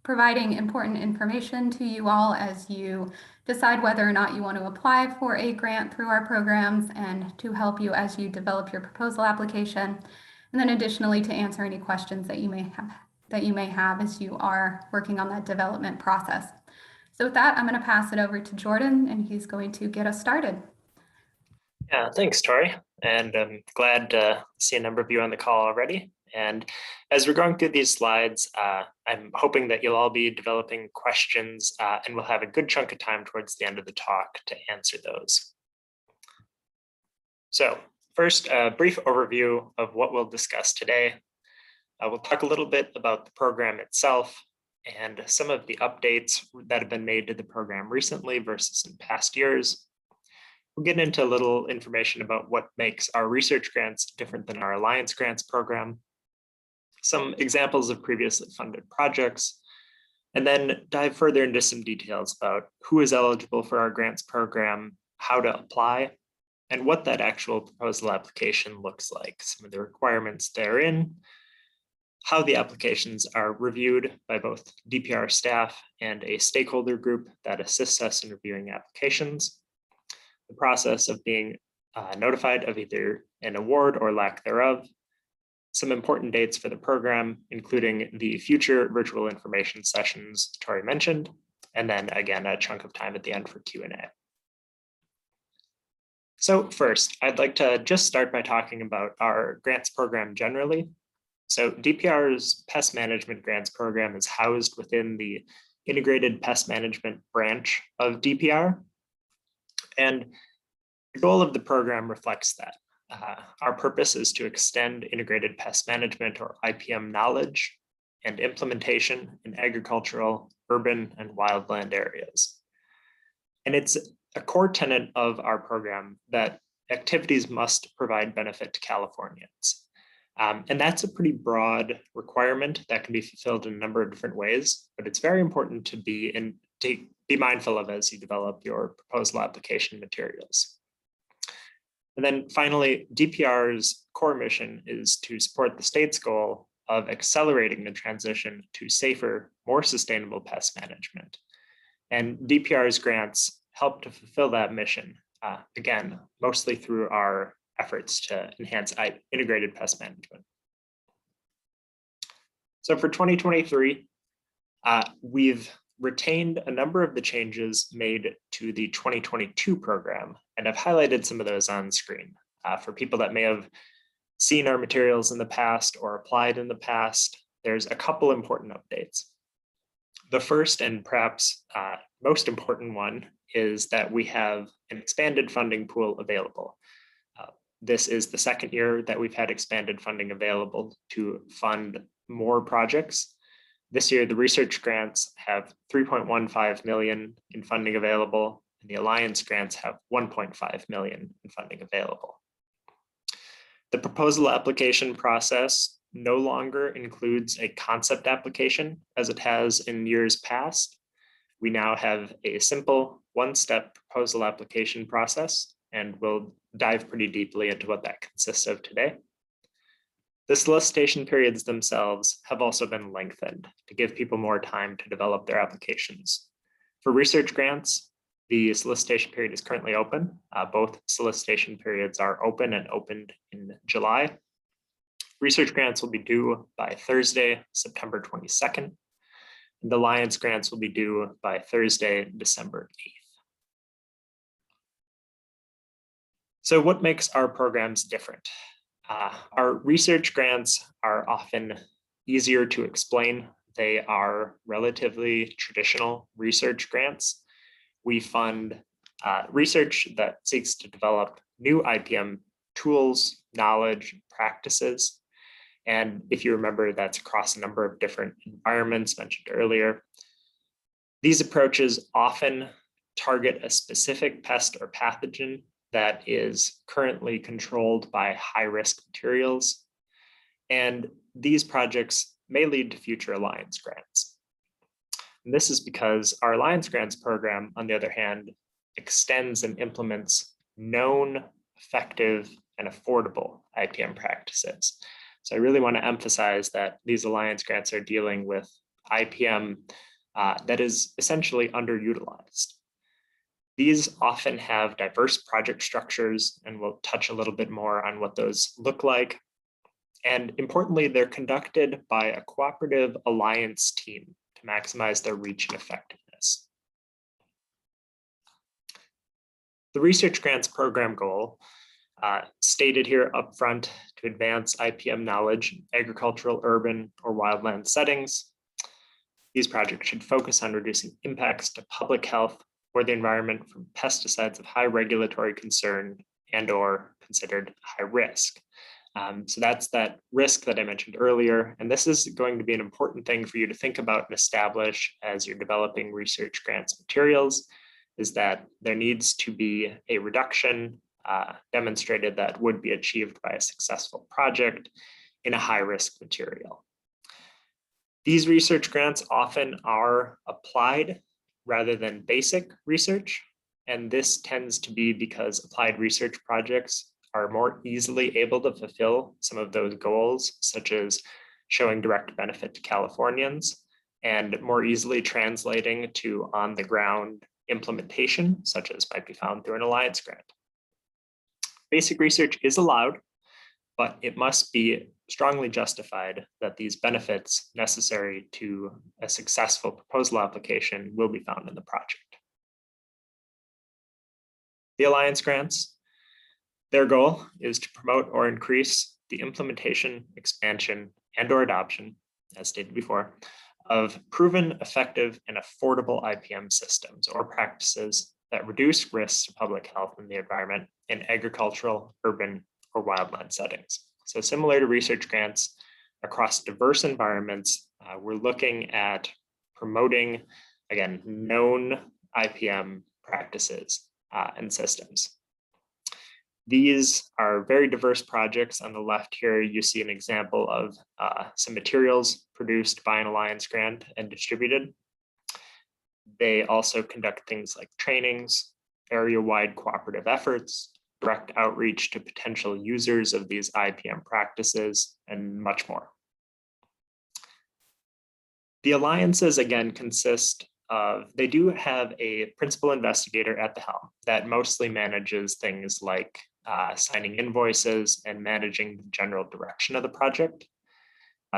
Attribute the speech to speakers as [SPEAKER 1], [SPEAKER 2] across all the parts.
[SPEAKER 1] providing important information to you all as you decide whether or not you want to apply for a grant through our programs and to help you as you develop your proposal application. And then additionally, to answer any questions that you may have as you are working on that development process. So with that, I'm going to pass it over to Jordan, and he's going to get us started.
[SPEAKER 2] Yeah, thanks, Tori. And I'm glad to see a number of you on the call already. And as we're going through these slides, I'm hoping that you'll all be developing questions and we'll have a good chunk of time towards the end of the talk to answer those. So first, a brief overview of what we'll discuss today. We'll talk a little bit about the program itself and some of the updates that have been made to the program recently versus in past years. We'll get into a little information about what makes our research grants different than our Alliance grants program, some examples of previously funded projects, and then dive further into some details about who is eligible for our grants program, how to apply, and what that actual proposal application looks like, some of the requirements therein, how the applications are reviewed by both DPR staff and a stakeholder group that assists us in reviewing applications, the process of being notified of either an award or lack thereof, some important dates for the program, including the future virtual information sessions Tori mentioned, and then again, a chunk of time at the end for Q&A. So first, I'd like to just start by talking about our grants program generally. So DPR's pest management grants program is housed within the integrated pest management branch of DPR. And the goal of the program reflects that. Our purpose is to extend integrated pest management or IPM knowledge and implementation in agricultural, urban, and wildland areas. And it's a core tenet of our program that activities must provide benefit to Californians. And that's a pretty broad requirement that can be fulfilled in a number of different ways, but it's very important to be mindful of as you develop your proposal application materials. And then finally, DPR's core mission is to support the state's goal of accelerating the transition to safer, more sustainable pest management. And DPR's grants help to fulfill that mission, again, mostly through our efforts to enhance integrated pest management. So for 2023, we've retained a number of the changes made to the 2022 program, and I've highlighted some of those on screen. For people that may have seen our materials in the past or applied in the past, there's a couple important updates. The first and perhaps most important one is that we have an expanded funding pool available. This is the second year that we've had expanded funding available to fund more projects. This year, the research grants have $3.15 million in funding available, and the Alliance grants have $1.5 million in funding available. The proposal application process no longer includes a concept application as it has in years past. We now have a simple one-step proposal application process, and we'll dive pretty deeply into what that consists of today. The solicitation periods themselves have also been lengthened to give people more time to develop their applications. For research grants, the solicitation period is currently open. Both solicitation periods are open and opened in July. Research grants will be due by Thursday, September 22nd. And the Alliance grants will be due by Thursday, December 8th. So what makes our programs different? Our research grants are often easier to explain. They are relatively traditional research grants. We fund research that seeks to develop new IPM tools, knowledge, practices. And if you remember, that's across a number of different environments mentioned earlier. These approaches often target a specific pest or pathogen that is currently controlled by high-risk materials. And these projects may lead to future Alliance grants. And this is because our Alliance grants program, on the other hand, extends and implements known, effective, and affordable IPM practices. So I really want to emphasize that these Alliance grants are dealing with IPM that is essentially underutilized. These often have diverse project structures, and we'll touch a little bit more on what those look like. And importantly, they're conducted by a cooperative alliance team to maximize their reach and effectiveness. The research grants program goal, stated here upfront, to advance IPM knowledge in agricultural, urban, or wildland settings. These projects should focus on reducing impacts to public health or the environment from pesticides of high regulatory concern and/or considered high risk. So that's that risk that I mentioned earlier. And this is going to be an important thing for you to think about and establish as you're developing research grants materials, is that there needs to be a reduction demonstrated that would be achieved by a successful project in a high-risk material. These research grants often are applied rather than basic research, and this tends to be because applied research projects are more easily able to fulfill some of those goals, such as showing direct benefit to Californians and more easily translating to on-the-ground implementation, such as might be found through an alliance grant. Basic research is allowed, but it must be strongly justified that these benefits necessary to a successful proposal application will be found in the project. The alliance grants, their goal is to promote or increase the implementation, expansion, and/or adoption, as stated before, of proven, effective, and affordable IPM systems or practices that reduce risks to public health and the environment in agricultural, urban, or wildland settings. So similar to research grants across diverse environments, we're looking at promoting, again, known IPM practices and systems. These are very diverse projects. On the left here, you see an example of some materials produced by an alliance grant and distributed. They also conduct things like trainings, area-wide cooperative efforts, direct outreach to potential users of these IPM practices, and much more. The alliances, again, consist of, they do have a principal investigator at the helm that mostly manages things like signing invoices and managing the general direction of the project.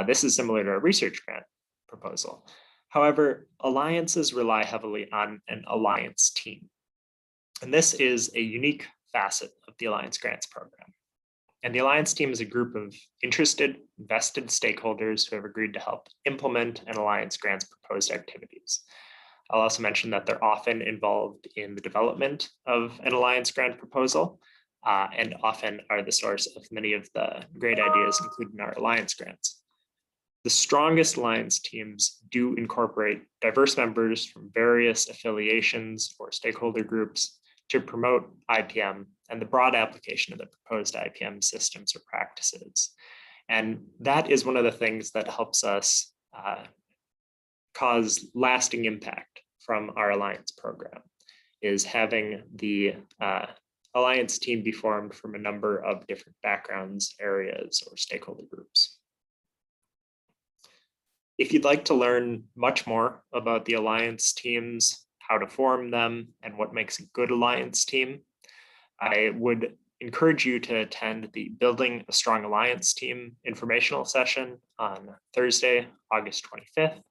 [SPEAKER 2] This is similar to a research grant proposal. However, alliances rely heavily on an alliance team. And this is a unique facet of the alliance grants program. And the alliance team is a group of interested, vested stakeholders who have agreed to help implement an alliance grants proposed activities. I'll also mention that they're often involved in the development of an alliance grant proposal and often are the source of many of the great ideas included in our alliance grants. The strongest alliance teams do incorporate diverse members from various affiliations or stakeholder groups to promote IPM and the broad application of the proposed IPM systems or practices. And that is one of the things that helps us cause lasting impact from our alliance program, is having the alliance team be formed from a number of different backgrounds, areas, or stakeholder groups. If you'd like to learn much more about the alliance teams, how to form them, and what makes a good alliance team, I would encourage you to attend the Building a Strong Alliance Team informational session on Thursday, August 25th.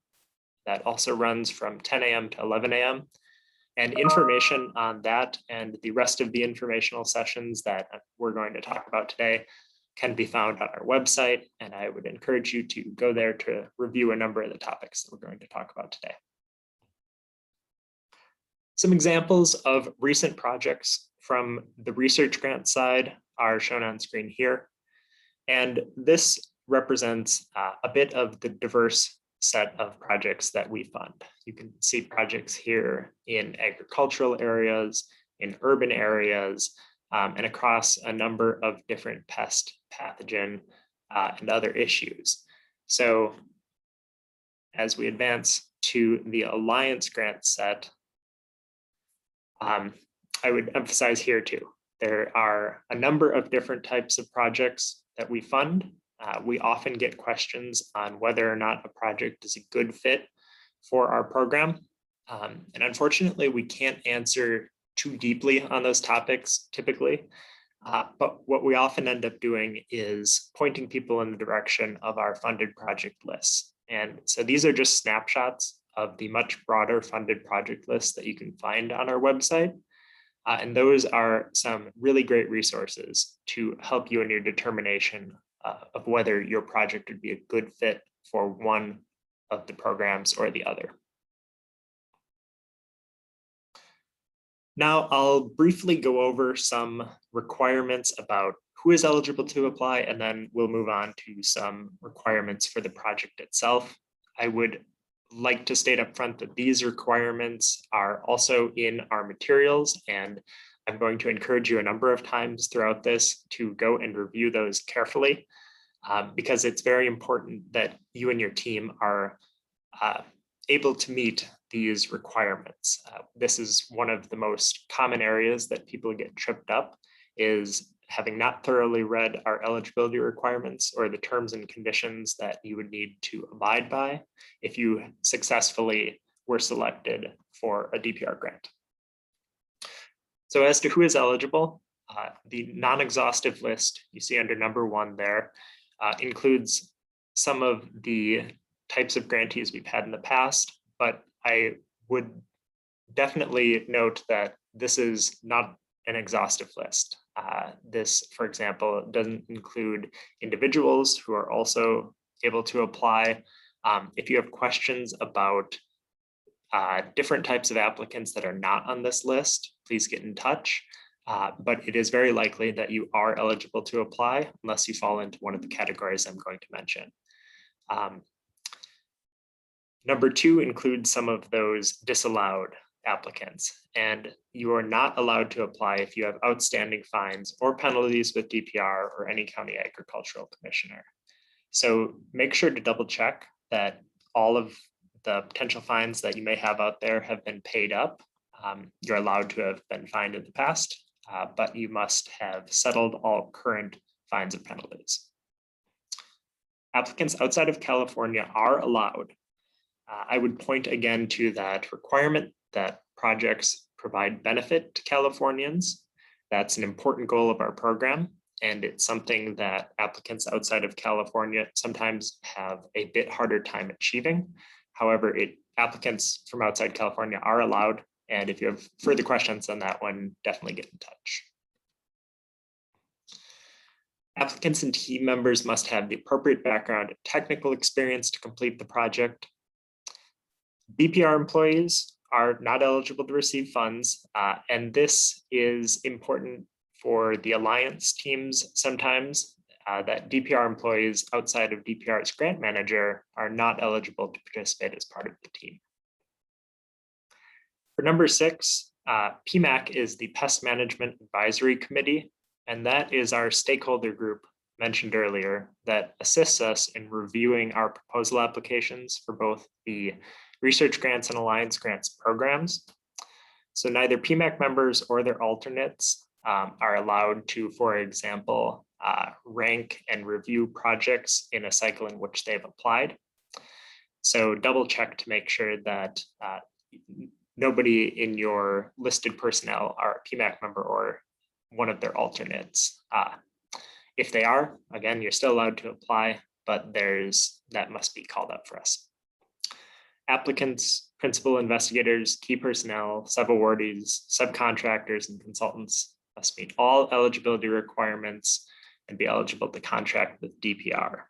[SPEAKER 2] That also runs from 10 a.m. to 11 a.m. And information on that and the rest of the informational sessions that we're going to talk about today can be found on our website. And I would encourage you to go there to review a number of the topics that we're going to talk about today. Some examples of recent projects from the research grant side are shown on screen here. And this represents a bit of the diverse set of projects that we fund. You can see projects here in agricultural areas, in urban areas, and across a number of different pest, pathogen, and other issues. So as we advance to the alliance grant set, I would emphasize here too, there are a number of different types of projects that we fund. We often get questions on whether or not a project is a good fit for our program. And unfortunately, we can't answer too deeply on those topics typically. But what we often end up doing is pointing people in the direction of our funded project lists. And so these are just snapshots of the much broader funded project list that you can find on our website. And those are some really great resources to help you in your determination of whether your project would be a good fit for one of the programs or the other. Now, I'll briefly go over some requirements about who is eligible to apply, and then we'll move on to some requirements for the project itself. I would like to state up front that these requirements are also in our materials, and I'm going to encourage you a number of times throughout this to go and review those carefully, because it's very important that you and your team are able to meet these requirements. This is one of the most common areas that people get tripped up, is having not thoroughly read our eligibility requirements or the terms and conditions that you would need to abide by if you successfully were selected for a DPR grant. So as to who is eligible, the non-exhaustive list you see under number 1 there includes some of the types of grantees we've had in the past, but I would definitely note that this is not an exhaustive list. This, for example, doesn't include individuals who are also able to apply. If you have questions about different types of applicants that are not on this list, please get in touch. But it is very likely that you are eligible to apply unless you fall into one of the categories I'm going to mention. Number 2 includes some of those disallowed applicants, and you are not allowed to apply if you have outstanding fines or penalties with DPR or any county agricultural commissioner. So make sure to double check that all of the potential fines that you may have out there have been paid up. You're allowed to have been fined in the past, but you must have settled all current fines and penalties. Applicants outside of California are allowed. I would point again to that requirement that projects provide benefit to Californians. That's an important goal of our program, and it's something that applicants outside of California sometimes have a bit harder time achieving. However, applicants from outside California are allowed, and if you have further questions on that one, definitely get in touch. Applicants and team members must have the appropriate background and technical experience to complete the project. DPR employees are not eligible to receive funds, and this is important for the alliance teams sometimes, that DPR employees outside of DPR's grant manager are not eligible to participate as part of the team. For number 6, PMAC is the Pest Management Advisory Committee, and that is our stakeholder group mentioned earlier that assists us in reviewing our proposal applications for both the research grants and alliance grants programs. So neither PMAC members or their alternates are allowed to, for example, rank and review projects in a cycle in which they've applied. So double check to make sure that nobody in your listed personnel are a PMAC member or one of their alternates. If they are, again, you're still allowed to apply, but that must be called up for us. Applicants, principal investigators, key personnel, sub-awardees, subcontractors, and consultants must meet all eligibility requirements and be eligible to contract with DPR.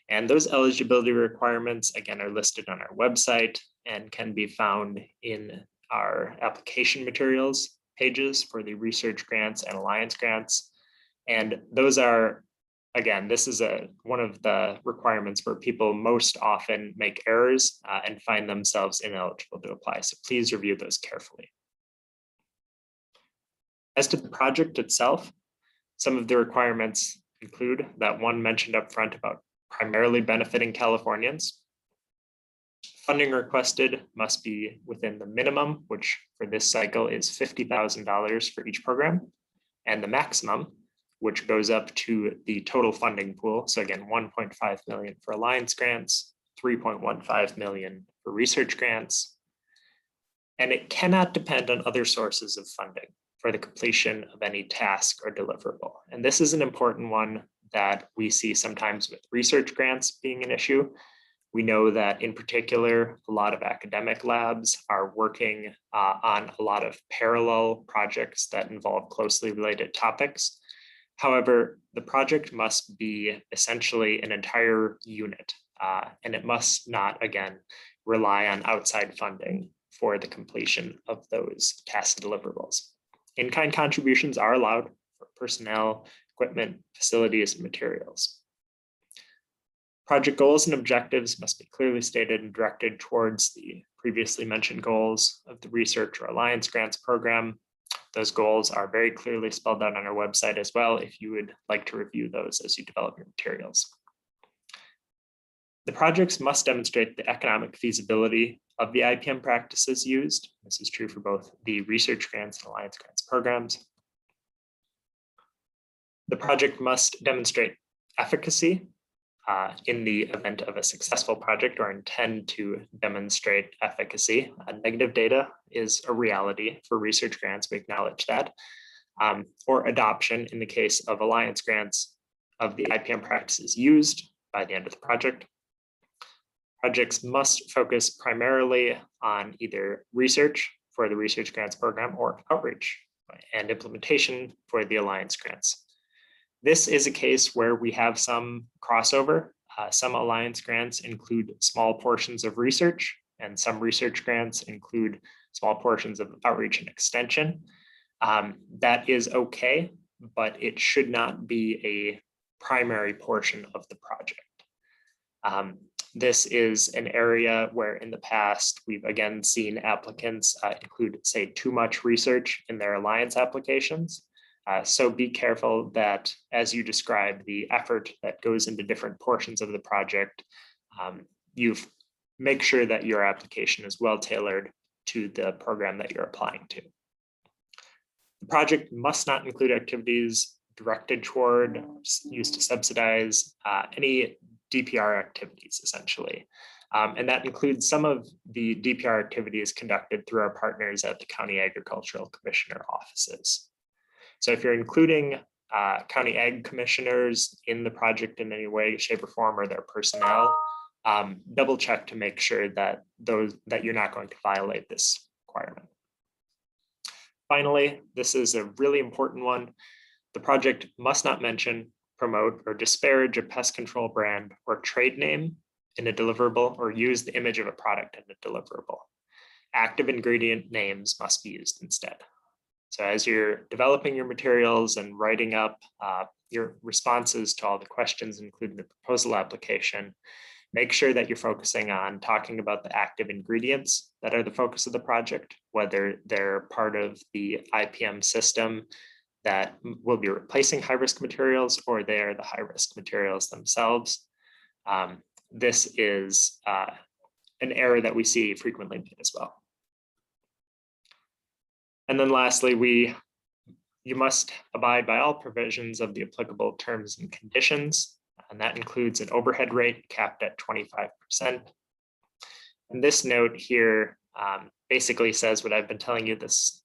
[SPEAKER 2] And those eligibility requirements, again, are listed on our website and can be found in our application materials pages for the research grants and alliance grants. And those are, again, this is one of the requirements where people most often make errors and find themselves ineligible to apply. So please review those carefully. As to the project itself, some of the requirements include that one mentioned up front about primarily benefiting Californians. Funding requested must be within the minimum, which for this cycle is $50,000 for each program, and the maximum, which goes up to the total funding pool. So again, 1.5 million for alliance grants, 3.15 million for research grants. And it cannot depend on other sources of funding for the completion of any task or deliverable. And this is an important one that we see sometimes with research grants being an issue. We know that in particular, a lot of academic labs are working on a lot of parallel projects that involve closely related topics. However, the project must be essentially an entire unit, and it must not, again, rely on outside funding for the completion of those task deliverables. In-kind contributions are allowed for personnel, equipment, facilities, and materials. Project goals and objectives must be clearly stated and directed towards the previously mentioned goals of the research or alliance grants program. Those goals are very clearly spelled out on our website as well if you would like to review those as you develop your materials. The projects must demonstrate the economic feasibility of the IPM practices used. This is true for both the research grants and alliance grants programs. The project must demonstrate efficacy in the event of a successful project or intend to demonstrate efficacy. Negative data is a reality for research grants, we acknowledge that, or adoption in the case of alliance grants of the IPM practices used by the end of the project. Projects must focus primarily on either research for the research grants program or outreach and implementation for the alliance grants. This is a case where we have some crossover. Some alliance grants include small portions of research, and some research grants include small portions of outreach and extension. That is okay, but it should not be a primary portion of the project. This is an area where in the past, we've again seen applicants include, say, too much research in their alliance applications. So be careful that as you describe the effort that goes into different portions of the project, you make sure that your application is well tailored to the program that you're applying to. The project must not include activities directed toward, used to subsidize any DPR activities, essentially. And that includes some of the DPR activities conducted through our partners at the County Agricultural Commissioner offices. So if you're including county ag commissioners in the project in any way, shape, or form, or their personnel, double check to make sure that you're not going to violate this requirement. Finally, this is a really important one. The project must not mention, promote, or disparage a pest control brand or trade name in a deliverable or use the image of a product in a deliverable. Active ingredient names must be used instead. So as you're developing your materials and writing up your responses to all the questions, including the proposal application, make sure that you're focusing on talking about the active ingredients that are the focus of the project, whether they're part of the IPM system that will be replacing high-risk materials or they're the high-risk materials themselves. This is an error that we see frequently made as well. And then lastly, you must abide by all provisions of the applicable terms and conditions, and that includes an overhead rate capped at 25%. And this note here basically says what I've been telling you this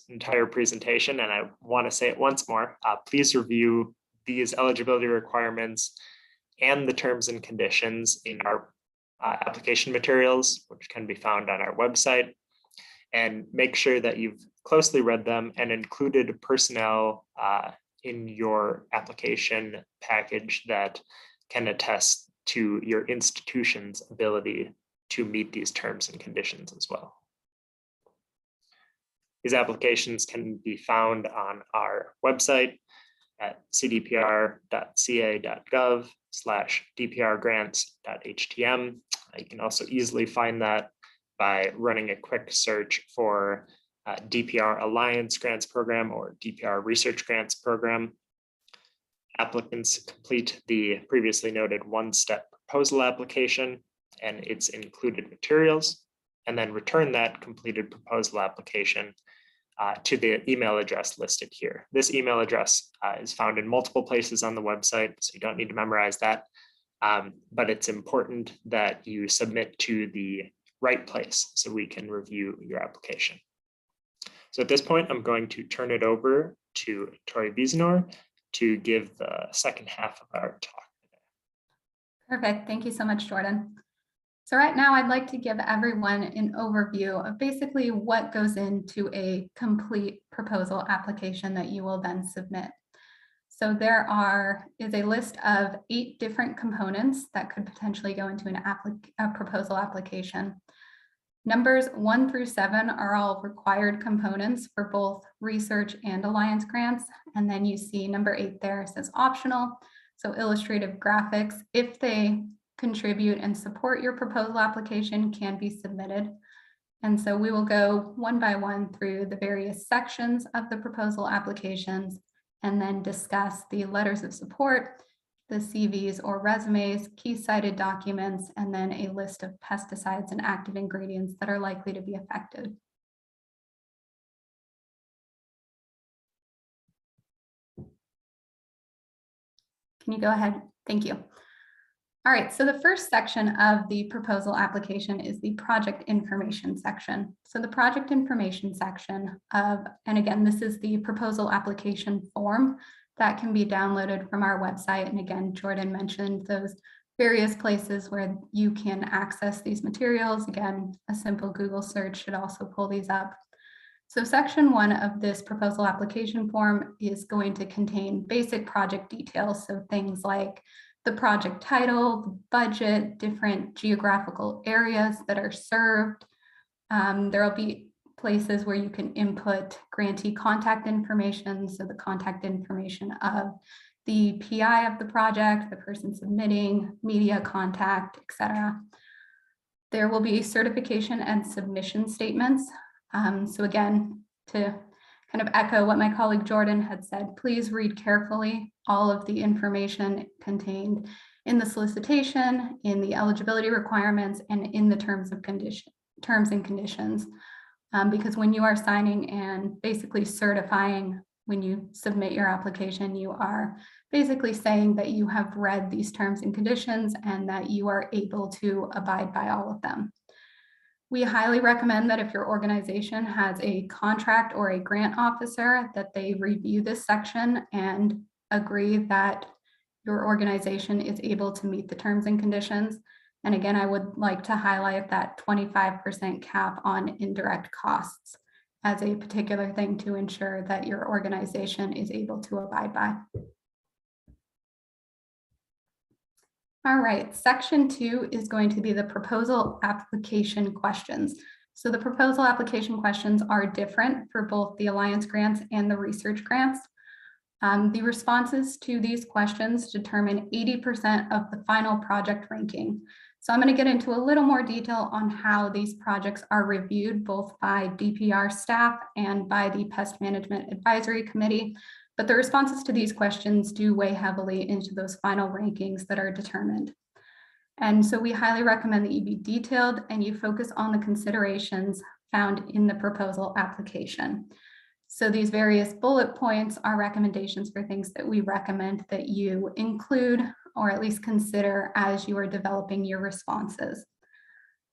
[SPEAKER 2] entire presentation, and I want to say it once more. Please review these eligibility requirements and the terms and conditions in our application materials, which can be found on our website, and make sure that you've closely read them and included personnel in your application package that can attest to your institution's ability to meet these terms and conditions as well. These applications can be found on our website at cdpr.ca.gov/dprgrants.htm. You can also easily find that by running a quick search for DPR Alliance Grants Program or DPR Research Grants Program. Applicants complete the previously noted one-step proposal application and its included materials, and then return that completed proposal application to the email address listed here. This email address is found in multiple places on the website, so you don't need to memorize that. But it's important that you submit to the right place so we can review your application. So at this point, I'm going to turn it over to Tori Biesenor to give the second half of our talk.
[SPEAKER 1] Perfect. Thank you so much, Jordan. So right now, I'd like to give everyone an overview of basically what goes into a complete proposal application that you will then submit. So there is a list of 8 different components that could potentially go into a proposal application. Numbers 1 through 7 are all required components for both research and alliance grants. And then you see number 8 there says optional. So illustrative graphics, if they contribute and support your proposal application, can be submitted. And so we will go one by one through the various sections of the proposal applications and then discuss the letters of support, the CVs or resumes, key cited documents, and then a list of pesticides and active ingredients that are likely to be affected. Can you go ahead? Thank you. All right, so the first section of the proposal application is the project information section. So the project information section and again, this is the proposal application form that can be downloaded from our website. And again, Jordan mentioned those various places where you can access these materials. Again, a simple Google search should also pull these up. So section 1 of this proposal application form is going to contain basic project details. So things like the project title, the budget, different geographical areas that are served. There will be places where you can input grantee contact information. So the contact information of the PI of the project, the person submitting, media contact, etc. There will be certification and submission statements. So again, to kind of echo what my colleague Jordan had said, please read carefully all of the information contained in the solicitation, in the eligibility requirements, and in the terms and conditions. Because when you are signing and basically certifying when you submit your application, you are basically saying that you have read these terms and conditions and that you are able to abide by all of them. We highly recommend that if your organization has a contract or a grant officer, that they review this section and agree that your organization is able to meet the terms and conditions. And again, I would like to highlight that 25% cap on indirect costs as a particular thing to ensure that your organization is able to abide by. All right, section 2 is going to be the proposal application questions. So the proposal application questions are different for both the alliance grants and the research grants. The responses to these questions determine 80% of the final project ranking. So I'm going to get into a little more detail on how these projects are reviewed both by DPR staff and by the Pest Management Advisory Committee. But the responses to these questions do weigh heavily into those final rankings that are determined. And so we highly recommend that you be detailed and you focus on the considerations found in the proposal application. So these various bullet points are recommendations for things that we recommend that you include or at least consider as you are developing your responses.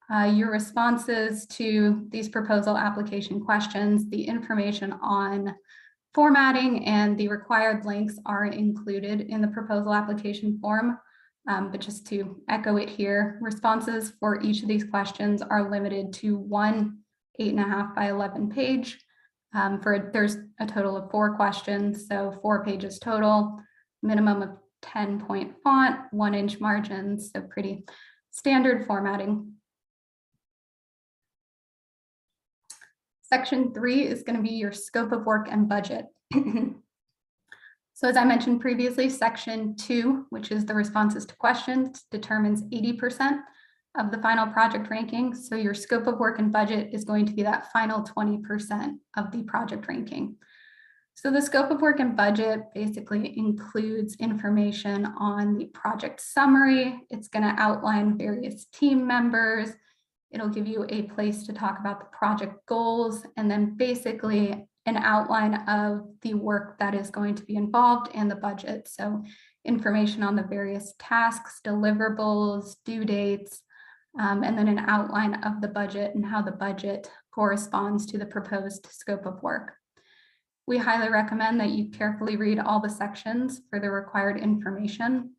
[SPEAKER 1] Your responses to these proposal application questions, the information on formatting and the required links are included in the proposal application form. But just to echo it here, responses for each of these questions are limited to one 8.5 by 11 page. There's a total of 4 questions, so 4 pages total, minimum of 10-point font, 1-inch margins, so pretty standard formatting. Section 3 is going to be your scope of work and budget. So as I mentioned previously, section 2, which is the responses to questions, determines 80% of the final project ranking. So your scope of work and budget is going to be that final 20% of the project ranking. So the scope of work and budget basically includes information on the project summary. It's going to outline various team members. It'll give you a place to talk about the project goals and then basically an outline of the work that is going to be involved and the budget. So information on the various tasks, deliverables, due dates, and then an outline of the budget and how the budget corresponds to the proposed scope of work. We highly recommend that you carefully read all the sections for the required information.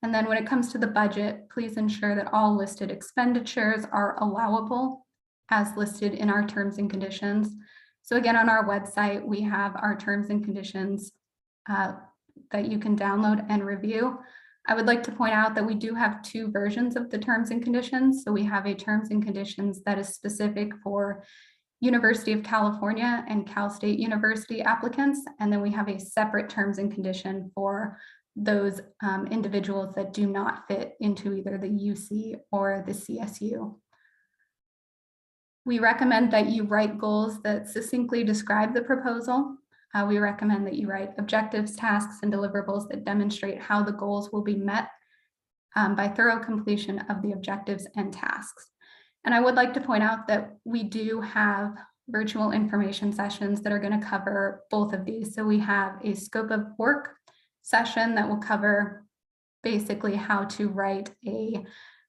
[SPEAKER 1] And then when it comes to the budget, please ensure that all listed expenditures are allowable as listed in our terms and conditions. So again, on our website, we have our terms and conditions that you can download and review. I would like to point out that we do have two versions of the terms and conditions. So we have a terms and conditions that is specific for University of California and Cal State University applicants. And then we have a separate terms and condition for those individuals that do not fit into either the UC or the CSU. We recommend that you write goals that succinctly describe the proposal. We recommend that you write objectives, tasks, and deliverables that demonstrate how the goals will be met by thorough completion of the objectives and tasks. And I would like to point out that we do have virtual information sessions that are going to cover both of these. So we have a scope of work session that will cover basically how to write a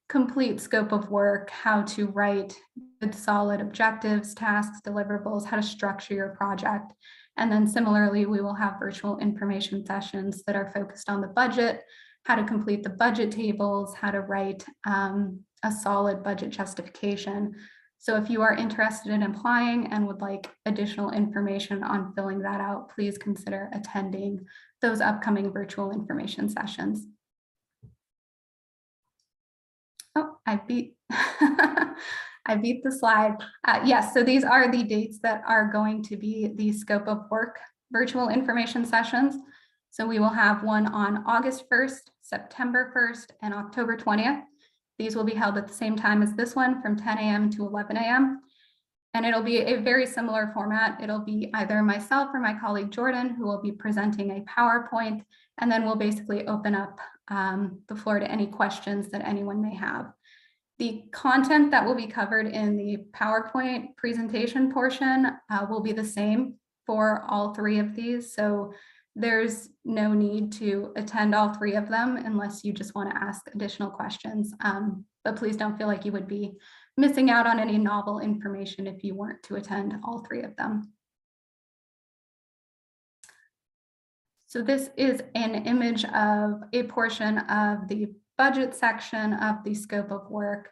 [SPEAKER 1] complete scope of work, how to write good solid objectives, tasks, deliverables, how to structure your project. And then similarly, we will have virtual information sessions that are focused on the budget, how to complete the budget tables, how to write a solid budget justification. So if you are interested in applying and would like additional information on filling that out, please consider attending those upcoming virtual information sessions. Oh, I beat I beat the slide. Yes, so these are the dates that are going to be the scope of work virtual information sessions. So we will have one on August 1st, September 1st, and October 20th. These will be held at the same time as this one from 10 a.m. to 11 a.m. And it'll be a very similar format. It'll be either myself or my colleague Jordan who will be presenting a PowerPoint, and then we'll basically open up the floor to any questions that anyone may have. The content that will be covered in the PowerPoint presentation portion will be the same for all three of these. So there's no need to attend all three of them unless you just want to ask additional questions. But please don't feel like you would be missing out on any novel information if you weren't to attend all three of them. So this is an image of a portion of the budget section of the scope of work.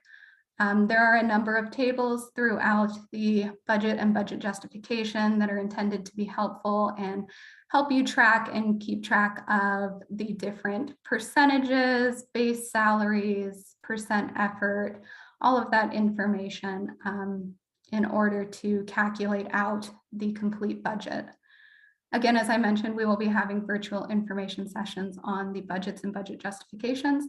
[SPEAKER 1] There are a number of tables throughout the budget and budget justification that are intended to be helpful and help you track and keep track of the different percentages, base salaries, percent effort, all of that information in order to calculate out the complete budget. Again, as I mentioned, we will be having virtual information sessions on the budgets and budget justifications.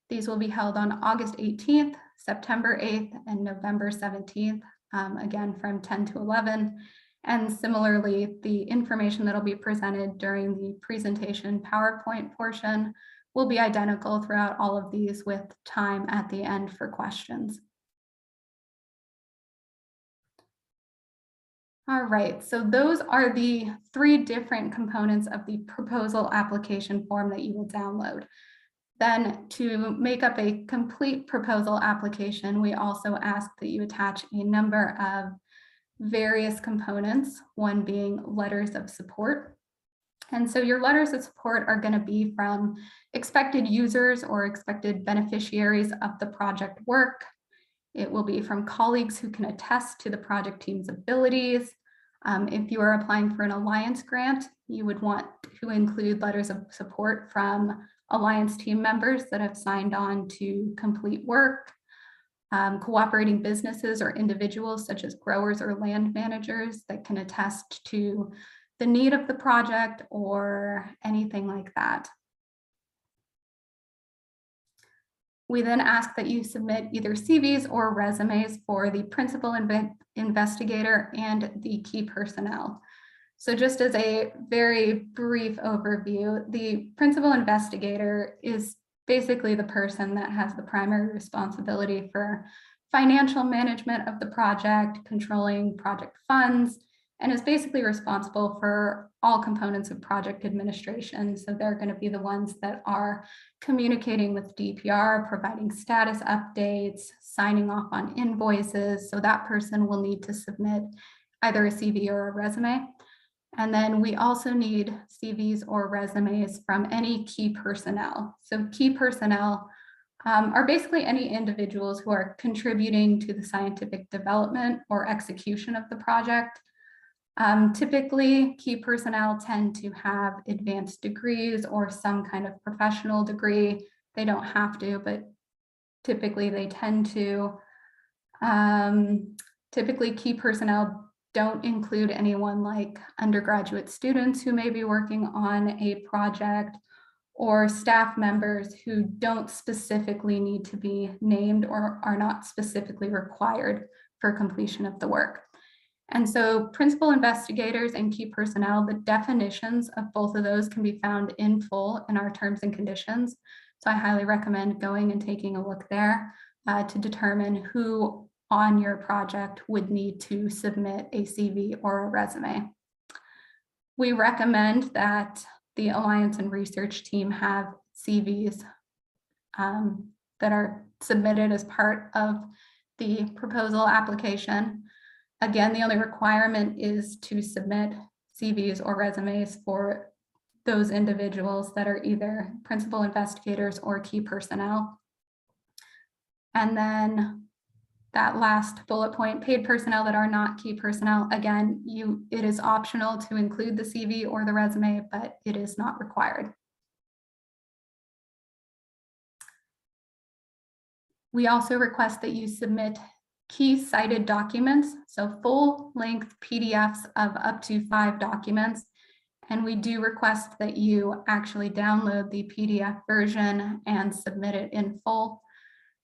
[SPEAKER 1] These will be held on August 18th, September 8th, and November 17th, again from 10 to 11. And similarly, the information that will be presented during the presentation PowerPoint portion will be identical throughout all of these with time at the end for questions. All right, so those are the three different components of the proposal application form that you will download. Then to make up a complete proposal application, we also ask that you attach a number of various components, one being letters of support. And so your letters of support are going to be from expected users or expected beneficiaries of the project work. It will be from colleagues who can attest to the project team's abilities. If you are applying for an Alliance grant, you would want to include letters of support from Alliance team members that have signed on to complete work, cooperating businesses or individuals such as growers or land managers that can attest to the need of the project or anything like that. We then ask that you submit either CVs or resumes for the principal investigator and the key personnel. So just as a very brief overview, the principal investigator is basically the person that has the primary responsibility for financial management of the project, controlling project funds, and is basically responsible for all components of project administration. So they're going to be the ones that are communicating with DPR, providing status updates, signing off on invoices. So that person will need to submit either a CV or a resume. And then we also need CVs or resumes from any key personnel. So key personnel are basically any individuals who are contributing to the scientific development or execution of the project. Typically, key personnel tend to have advanced degrees or some kind of professional degree. They don't have to, but typically they tend to. Typically, key personnel don't include anyone like undergraduate students who may be working on a project, or staff members who don't specifically need to be named or are not specifically required for completion of the work. And so principal investigators and key personnel, the definitions of both of those can be found in full in our terms and conditions. So I highly recommend going and taking a look there to determine who on your project would need to submit a CV or a resume. We recommend that the Alliance and Research team have CVs that are submitted as part of the proposal application. Again, the only requirement is to submit CVs or resumes for those individuals that are either principal investigators or key personnel. And then that last bullet point, paid personnel that are not key personnel, again, it is optional to include the CV or the resume, but it is not required. We also request that you submit key cited documents, so full-length PDFs of up to 5 documents. And we do request that you actually download the PDF version and submit it in full.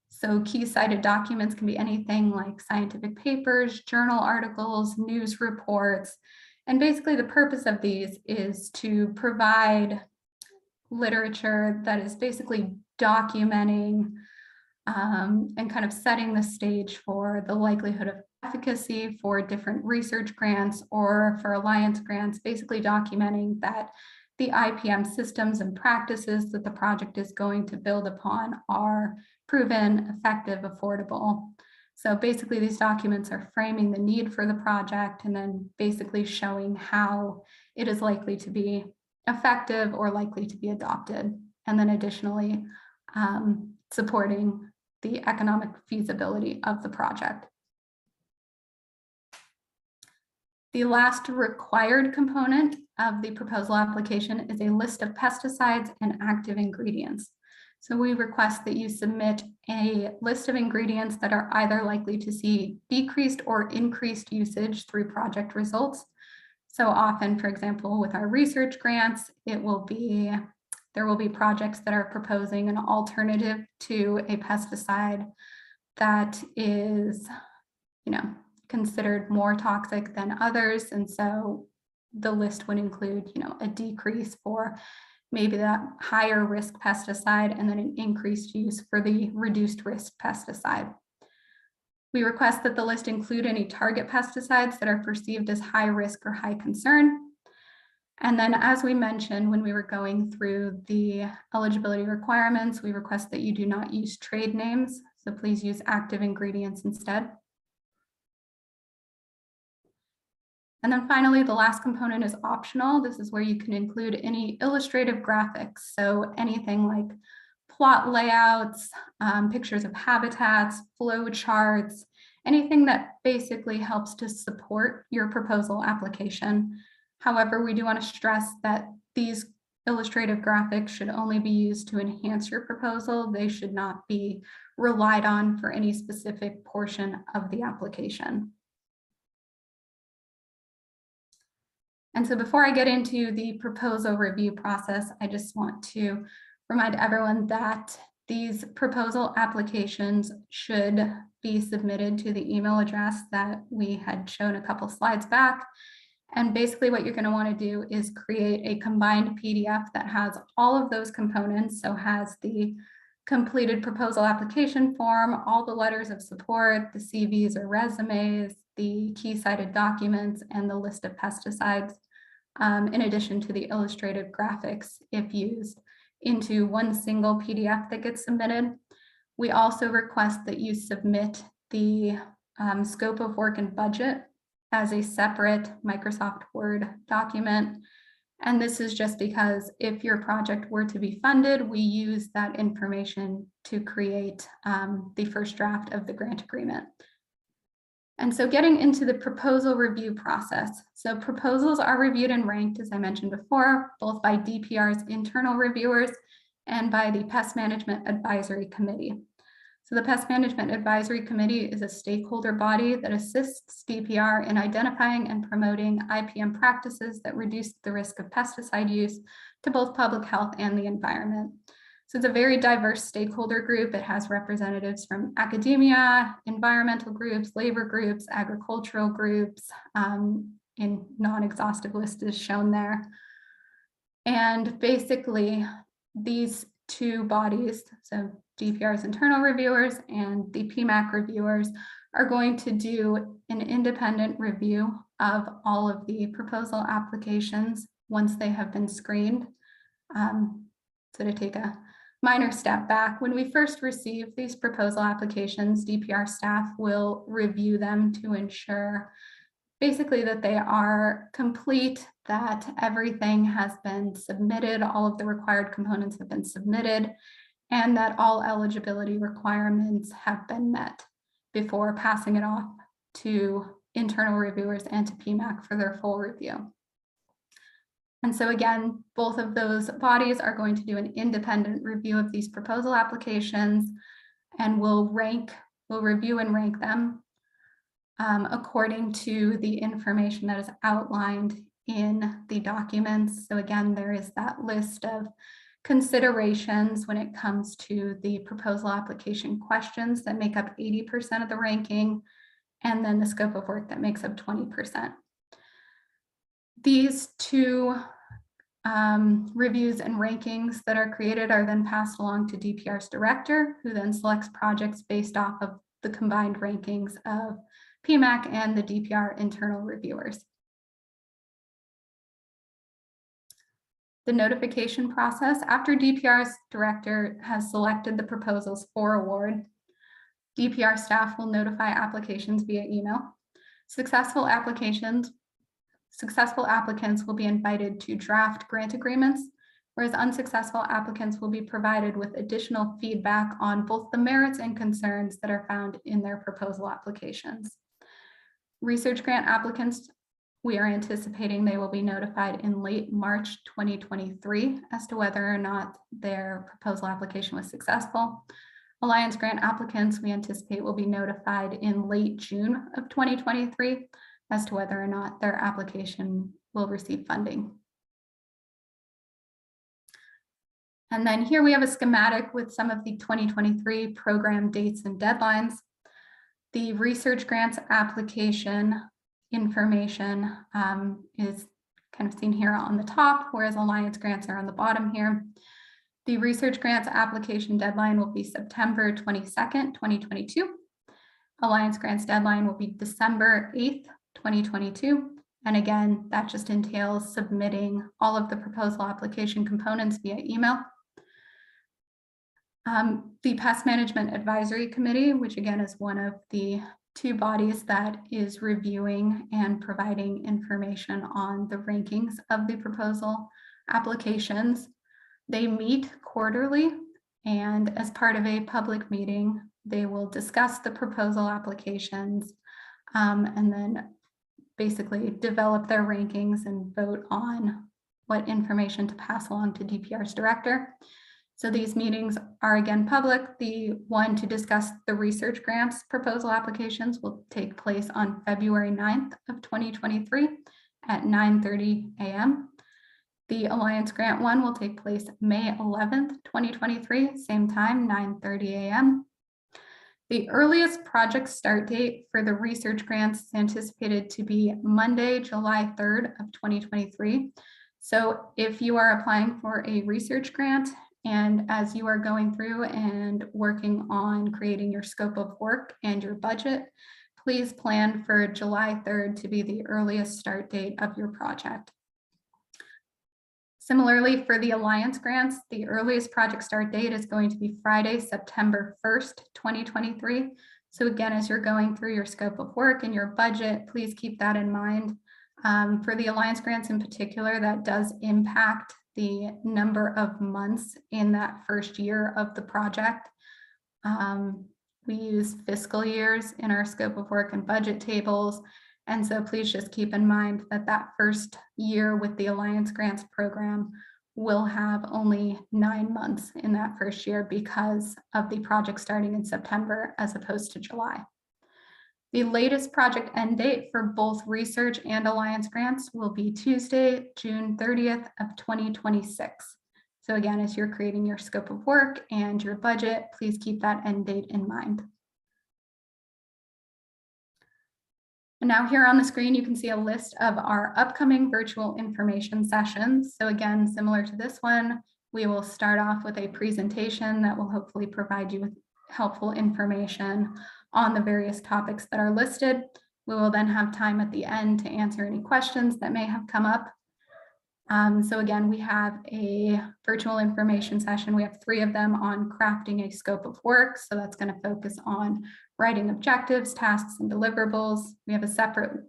[SPEAKER 1] So key cited documents can be anything like scientific papers, journal articles, news reports. And basically the purpose of these is to provide literature that is basically documenting and kind of setting the stage for the likelihood of efficacy for different research grants or for alliance grants, basically documenting that the IPM systems and practices that the project is going to build upon are proven, effective, affordable. So basically these documents are framing the need for the project and then basically showing how it is likely to be effective or likely to be adopted. And then additionally, supporting the economic feasibility of the project. The last required component of the proposal application is a list of pesticides and active ingredients. So we request that you submit a list of ingredients that are either likely to see decreased or increased usage through project results. So often, for example, with our research grants, there will be projects that are proposing an alternative to a pesticide that is, considered more toxic than others. And so the list would include, a decrease for maybe that higher risk pesticide and then an increased use for the reduced risk pesticide. We request that the list include any target pesticides that are perceived as high risk or high concern. And then, as we mentioned when we were going through the eligibility requirements, we request that you do not use trade names. So please use active ingredients instead. And then finally, the last component is optional. This is where you can include any illustrative graphics. So anything like plot layouts, pictures of habitats, flow charts, anything that basically helps to support your proposal application. However, we do want to stress that these illustrative graphics should only be used to enhance your proposal. They should not be relied on for any specific portion of the application. And so before I get into the proposal review process, I just want to remind everyone that these proposal applications should be submitted to the email address that we had shown a couple slides back. And basically what you're going to want to do is create a combined PDF that has all of those components. So has the completed proposal application form, all the letters of support, the CVs or resumes, the key cited documents, and the list of pesticides, in addition to the illustrative graphics if used, into one single PDF that gets submitted. We also request that you submit the scope of work and budget as a separate Microsoft Word document. And this is just because if your project were to be funded, we use that information to create the first draft of the grant agreement. And so getting into the proposal review process. So proposals are reviewed and ranked, as I mentioned before, both by DPR's internal reviewers and by the Pest Management Advisory Committee. So the Pest Management Advisory Committee is a stakeholder body that assists DPR in identifying and promoting IPM practices that reduce the risk of pesticide use to both public health and the environment. So it's a very diverse stakeholder group. It has representatives from academia, environmental groups, labor groups, agricultural groups, in non-exhaustive list is shown there. And basically these two bodies, so DPR's internal reviewers and the PMAC reviewers, are going to do an independent review of all of the proposal applications once they have been screened. So to take a minor step back, when we first receive these proposal applications, DPR staff will review them to ensure basically that they are complete, that everything has been submitted, all of the required components have been submitted, and that all eligibility requirements have been met before passing it off to internal reviewers and to PMAC for their full review. And so again, both of those bodies are going to do an independent review of these proposal applications, and will review and rank them according to the information that is outlined in the documents. So again, there is that list of considerations when it comes to the proposal application questions that make up 80% of the ranking, and then the scope of work that makes up 20%. These two reviews and rankings that are created are then passed along to DPR's director, who then selects projects based off of the combined rankings of PMAC and the DPR internal reviewers. The notification process: after DPR's director has selected the proposals for award, DPR staff will notify applications via email. Successful applicants will be invited to draft grant agreements, whereas unsuccessful applicants will be provided with additional feedback on both the merits and concerns that are found in their proposal applications. Research grant applicants, we are anticipating they will be notified in late March 2023 as to whether or not their proposal application was successful. Alliance grant applicants, we anticipate, will be notified in late June of 2023 as to whether or not their application will receive funding. And then here we have a schematic with some of the 2023 program dates and deadlines. The research grants application information is kind of seen here on the top, whereas Alliance grants are on the bottom here. The research grants application deadline will be September 22nd, 2022. Alliance grants deadline will be December 8th, 2022. And again, that just entails submitting all of the proposal application components via email. The Pest Management Advisory Committee, which again is one of the two bodies that is reviewing and providing information on the rankings of the proposal applications, they meet quarterly, and as part of a public meeting, they will discuss the proposal applications and then basically develop their rankings and vote on what information to pass along to DPR's director. So these meetings are again public. The one to discuss the research grants proposal applications will take place on February 9th of 2023 at 9:30 a.m. The Alliance grant one will take place May 11th, 2023, same time, 9:30 a.m. The earliest project start date for the research grants is anticipated to be Monday, July 3rd of 2023. So if you are applying for a research grant, and as you are going through and working on creating your scope of work and your budget, please plan for July 3rd to be the earliest start date of your project. Similarly, for the Alliance grants, the earliest project start date is going to be Friday, September 1st, 2023. So again, as you're going through your scope of work and your budget, please keep that in mind. For the Alliance grants in particular, that does impact the number of months in that first year of the project. We use fiscal years in our scope of work and budget tables. And so please just keep in mind that that first year with the Alliance Grants program will have only 9 months in that first year because of the project starting in September as opposed to July. The latest project end date for both research and Alliance grants will be Tuesday, June 30th of 2026. So again, as you're creating your scope of work and your budget, please keep that end date in mind. And now here on the screen, you can see a list of our upcoming virtual information sessions. So again, similar to this one, we will start off with a presentation that will hopefully provide you with helpful information on the various topics that are listed. We will then have time at the end to answer any questions that may have come up. So again, we have a virtual information session. We have 3 of them on crafting a scope of work. So that's going to focus on writing objectives, tasks, and deliverables. We have a separate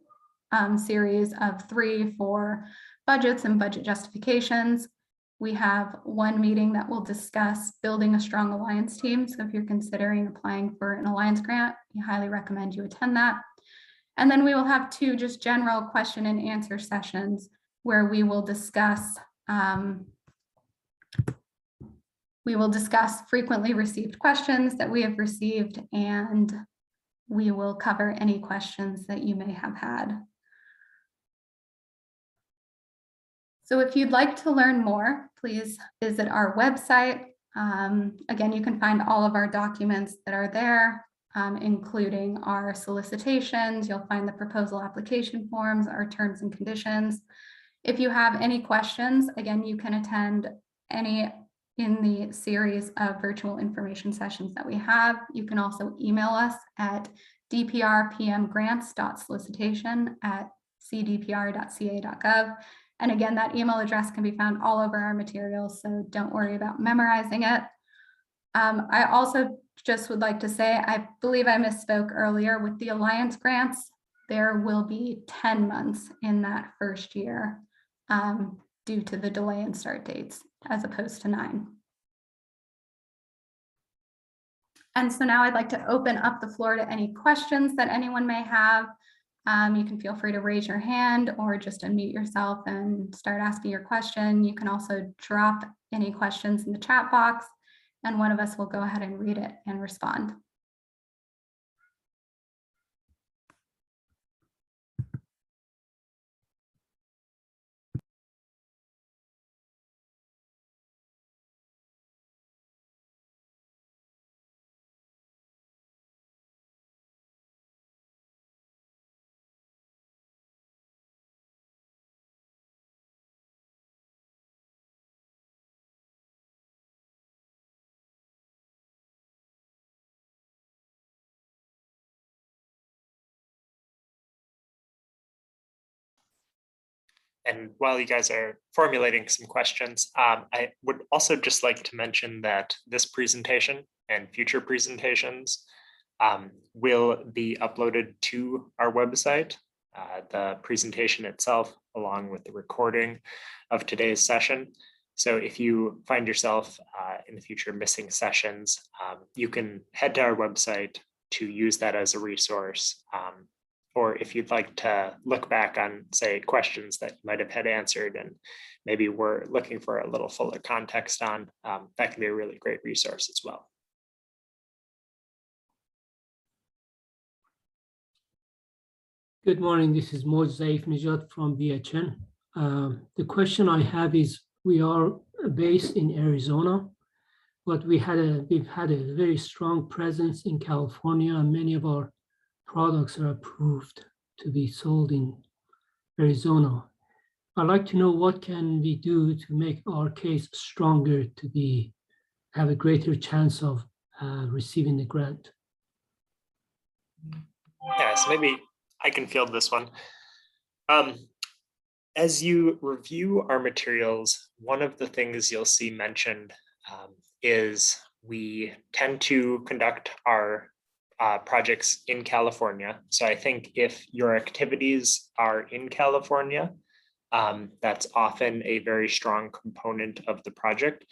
[SPEAKER 1] series of 3 for budgets and budget justifications. We have 1 meeting that will discuss building a strong alliance team. So if you're considering applying for an alliance grant, we highly recommend you attend that. And then we will have 2 just general question and answer sessions where we will discuss frequently received questions that we have received, and we will cover any questions that you may have had. So if you'd like to learn more, please visit our website. Again, you can find all of our documents that are there, including our solicitations. You'll find the proposal application forms, our terms and conditions. If you have any questions, again, you can attend any in the series of virtual information sessions that we have. You can also email us at dprpmgrants.solicitation@cdpr.ca.gov. And again, that email address can be found all over our materials, so don't worry about memorizing it. I also just would like to say, I believe I misspoke earlier with the Alliance grants. There will be 10 months in that first year due to the delay in start dates as opposed to 9. And so now I'd like to open up the floor to any questions that anyone may have. You can feel free to raise your hand or just unmute yourself and start asking your question. You can also drop any questions in the chat box, and one of us will go ahead and read it and respond.
[SPEAKER 2] And while you guys are formulating some questions, I would also just like to mention that this presentation and future presentations will be uploaded to our website. The presentation itself, along with the recording of today's session. So if you find yourself in the future missing sessions, you can head to our website to use that as a resource. Or if you'd like to look back on, say, questions that you might have had answered and maybe we're looking for a little fuller context on, that can be a really great resource as well.
[SPEAKER 3] Good morning, this is Mozaif Nijat from BHN. The question I have is, we are based in Arizona, but we've had a very strong presence in California, and many of our products are approved to be sold in Arizona. I'd like to know what can we do to make our case stronger to have a greater chance of receiving the grant.
[SPEAKER 2] Yeah, so maybe I can field this one. As you review our materials, one of the things you'll see mentioned is we tend to conduct our projects in California. So I think if your activities are in California, that's often a very strong component of the project.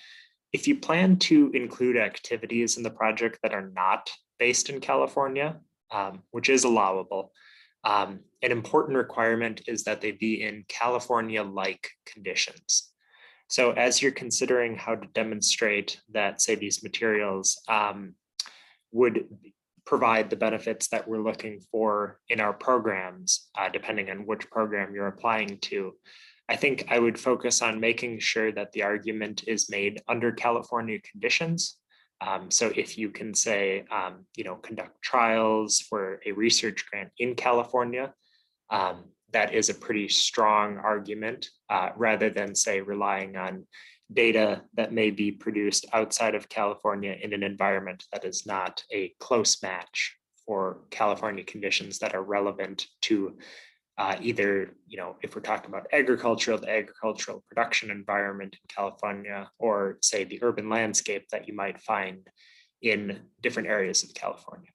[SPEAKER 2] If you plan to include activities in the project that are not based in California, which is allowable, an important requirement is that they be in California-like conditions. So as you're considering how to demonstrate that, say, these materials would provide the benefits that we're looking for in our programs, depending on which program you're applying to, I think I would focus on making sure that the argument is made under California conditions. So if you can say, conduct trials for a research grant in California, that is a pretty strong argument rather than, say, relying on data that may be produced outside of California in an environment that is not a close match for California conditions that are relevant to either, if we're talking about the agricultural production environment in California, or say the urban landscape that you might find in different areas of California.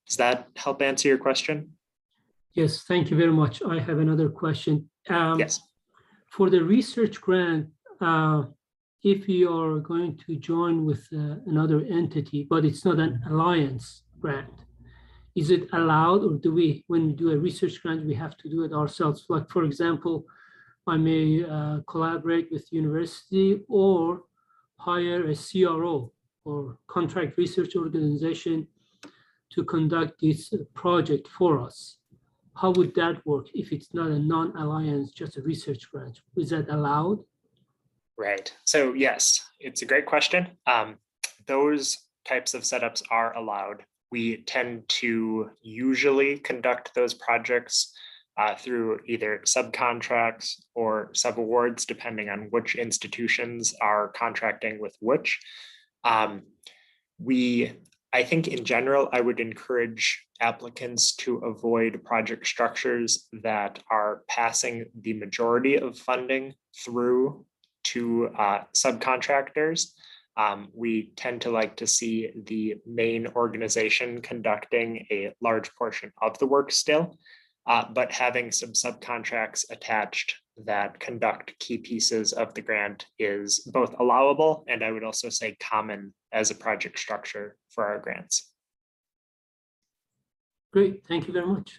[SPEAKER 2] Does that help answer your question?
[SPEAKER 3] Yes, thank you very much. I have another question.
[SPEAKER 2] Yes.
[SPEAKER 3] For the research grant, if you are going to join with another entity, but it's not an alliance grant, is it allowed, or do we, when we do a research grant, we have to do it ourselves? Like, for example, I may collaborate with university or hire a CRO or contract research organization to conduct this project for us. How would that work if it's not a non-alliance, just a research grant? Is that allowed?
[SPEAKER 2] Right. So yes, it's a great question. Those types of setups are allowed. We tend to usually conduct those projects through either subcontracts or subawards, depending on which institutions are contracting with which. I think in general, I would encourage applicants to avoid project structures that are passing the majority of funding through to subcontractors. We tend to like to see the main organization conducting a large portion of the work still, but having some subcontracts attached that conduct key pieces of the grant is both allowable and I would also say common as a project structure for our grants.
[SPEAKER 3] Great, thank you very much.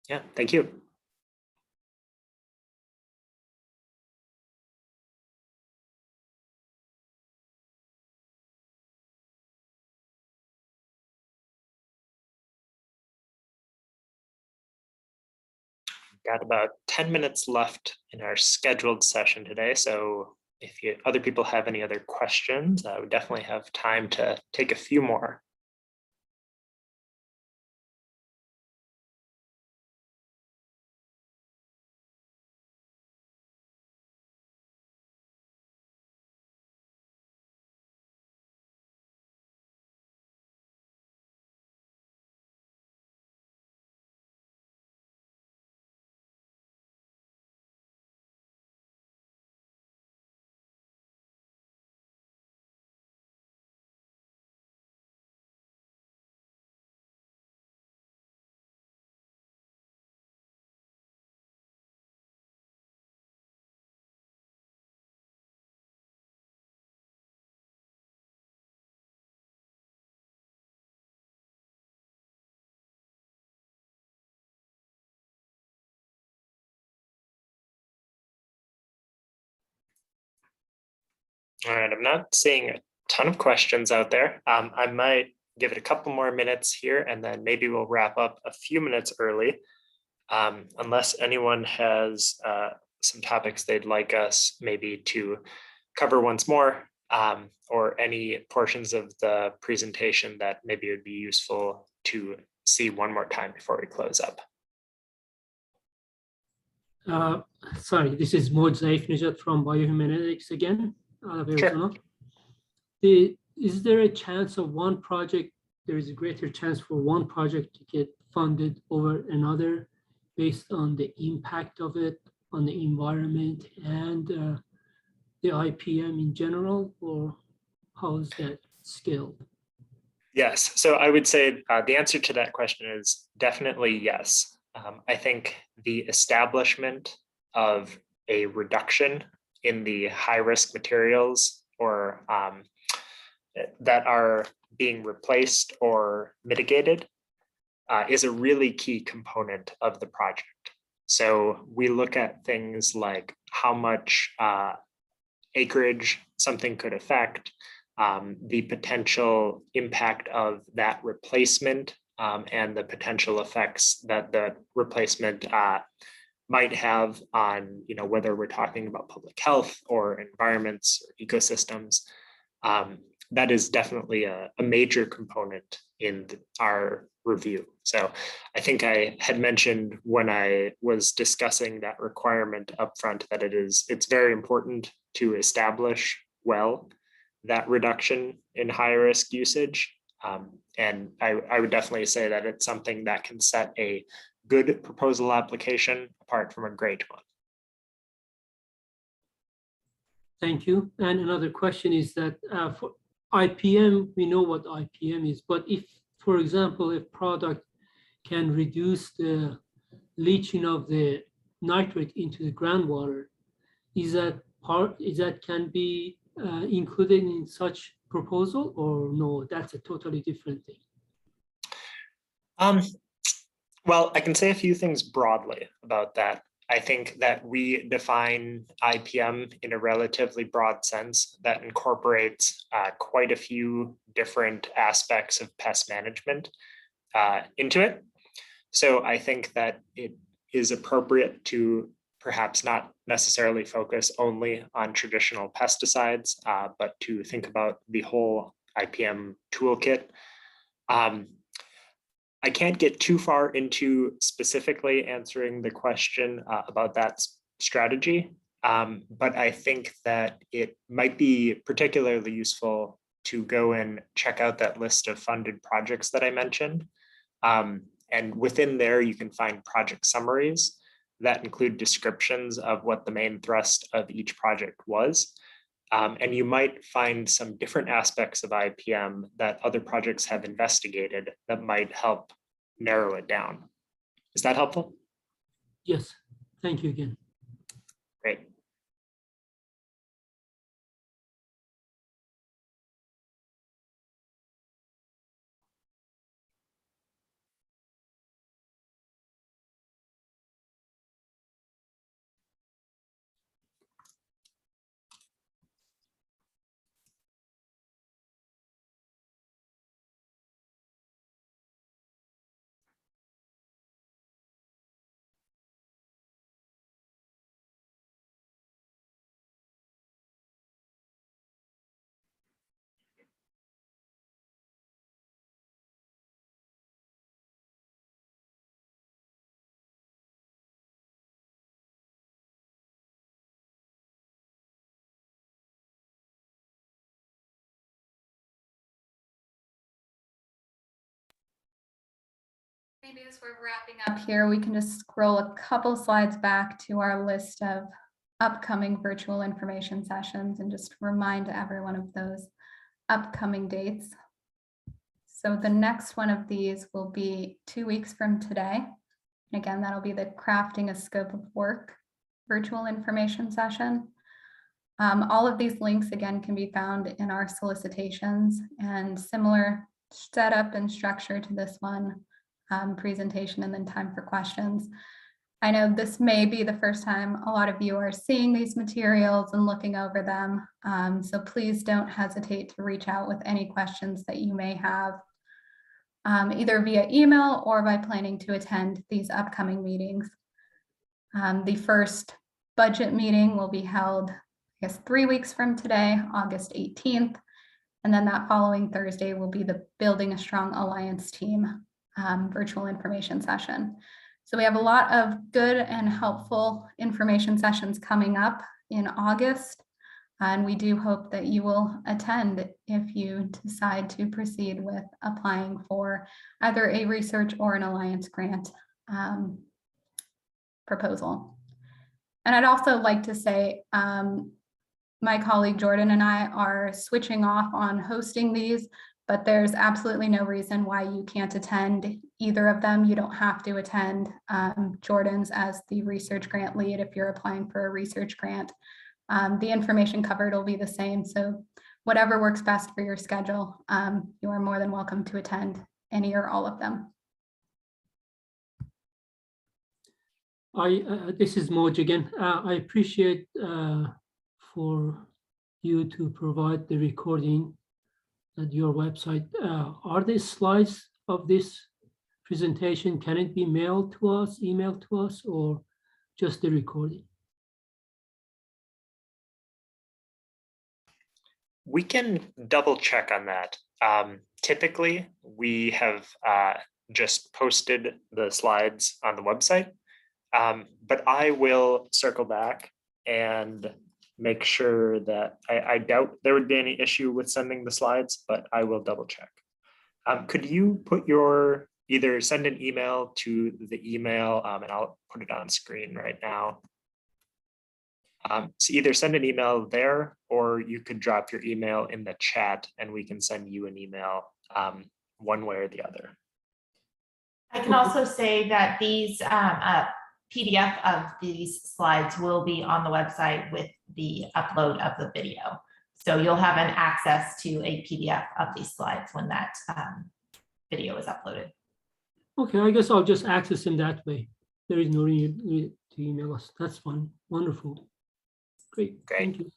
[SPEAKER 2] Yeah, thank you. Got about 10 minutes left in our scheduled session today. So if other people have any other questions, I would definitely have time to take a few more. All right, I'm not seeing a ton of questions out there. I might give it a couple more minutes here and then maybe we'll wrap up a few minutes early. Unless anyone has some topics they'd like us maybe to cover once more, or any portions of the presentation that maybe would be useful to see one more time before we close up.
[SPEAKER 3] Sorry, this is Zaif Nijat from Biohumanics again, out of Arizona.
[SPEAKER 2] Sure.
[SPEAKER 3] Is there a chance of one project, there is a greater chance for one project to get funded over another based on the impact of it on the environment and the IPM in general, or how is that scaled?
[SPEAKER 2] Yes, so I would say the answer to that question is definitely yes. I think the establishment of a reduction in the high-risk materials or that are being replaced or mitigated is a really key component of the project. So we look at things like how much acreage something could affect, the potential impact of that replacement, and the potential effects that the replacement might have on, whether we're talking about public health or environments or ecosystems. That is definitely a major component in our review. So I think I had mentioned when I was discussing that requirement upfront that it's very important to establish well that reduction in high risk usage. And I would definitely say that it's something that can set a good proposal application apart from a great one.
[SPEAKER 3] Thank you. And another question is that for IPM, we know what IPM is, but if, for example, if product can reduce the leaching of the nitrate into the groundwater, is that can be included in such proposal, or no, that's a totally different thing?
[SPEAKER 2] Well, I can say a few things broadly about that. I think that we define IPM in a relatively broad sense that incorporates quite a few different aspects of pest management into it. So I think that it is appropriate to perhaps not necessarily focus only on traditional pesticides, but to think about the whole IPM toolkit. I can't get too far into specifically answering the question about that strategy, but I think that it might be particularly useful to go and check out that list of funded projects that I mentioned. And within there, you can find project summaries that include descriptions of what the main thrust of each project was. And you might find some different aspects of IPM that other projects have investigated that might help narrow it down. Is that helpful?
[SPEAKER 3] Yes, thank you again.
[SPEAKER 2] Great.
[SPEAKER 1] Maybe as we're wrapping up here, we can just scroll a couple slides back to our list of upcoming virtual information sessions and just remind everyone of those upcoming dates. So the next one of these will be 2 weeks from today. And again, that'll be the Crafting a Scope of Work virtual information session. All of these links, again, can be found in our solicitations, and similar setup and structure to this one. Presentation and then time for questions. I know this may be the first time a lot of you are seeing these materials and looking over them. So please don't hesitate to reach out with any questions that you may have, either via email or by planning to attend these upcoming meetings. The first budget meeting will be held, I guess, 3 weeks from today, August 18th. And then that following Thursday will be the Building a Strong Alliance team virtual information session. So we have a lot of good and helpful information sessions coming up in August. And we do hope that you will attend if you decide to proceed with applying for either a research or an alliance grant proposal. And I'd also like to say, my colleague Jordan and I are switching off on hosting these, but there's absolutely no reason why you can't attend either of them. You don't have to attend Jordan's as the research grant lead if you're applying for a research grant. The information covered will be the same, so whatever works best for your schedule, you are more than welcome to attend any or all of them.
[SPEAKER 3] This is Moj again. I appreciate for you to provide the recording at your website. Are the slides of this presentation, can it be mailed to us, emailed to us, or just the recording?
[SPEAKER 2] We can double check on that. Typically, we have just posted the slides on the website, but I will circle back and make sure that I doubt there would be any issue with sending the slides, but I will double check. Could you put your, either send an email to the email, and I'll put it on screen right now. So either send an email there, or you could drop your email in the chat and we can send you an email one way or the other.
[SPEAKER 4] I can also say that these PDF of these slides will be on the website with the upload of the video. So you'll have an access to a PDF of these slides when that video is uploaded.
[SPEAKER 3] Okay, I guess I'll just access them that way. There is no need to email us. That's fine. Wonderful. Great. Thank you.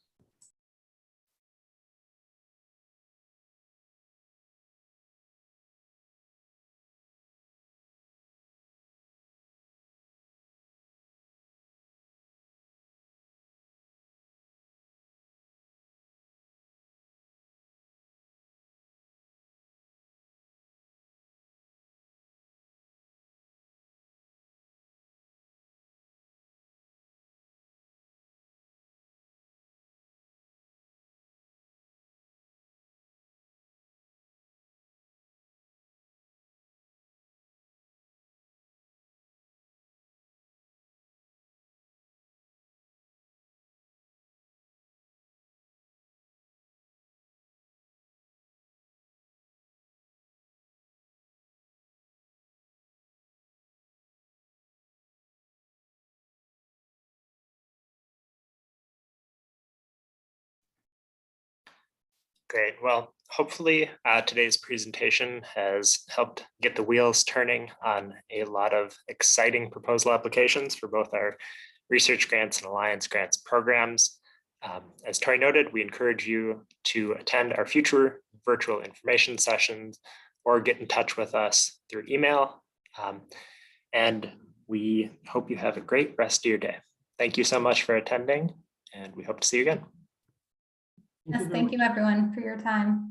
[SPEAKER 2] Great. Well, hopefully today's presentation has helped get the wheels turning on a lot of exciting proposal applications for both our research grants and alliance grants programs. As Tori noted, we encourage you to attend our future virtual information sessions or get in touch with us through email. And we hope you have a great rest of your day. Thank you so much for attending, and we hope to see you again.
[SPEAKER 1] Yes, thank you everyone for your time.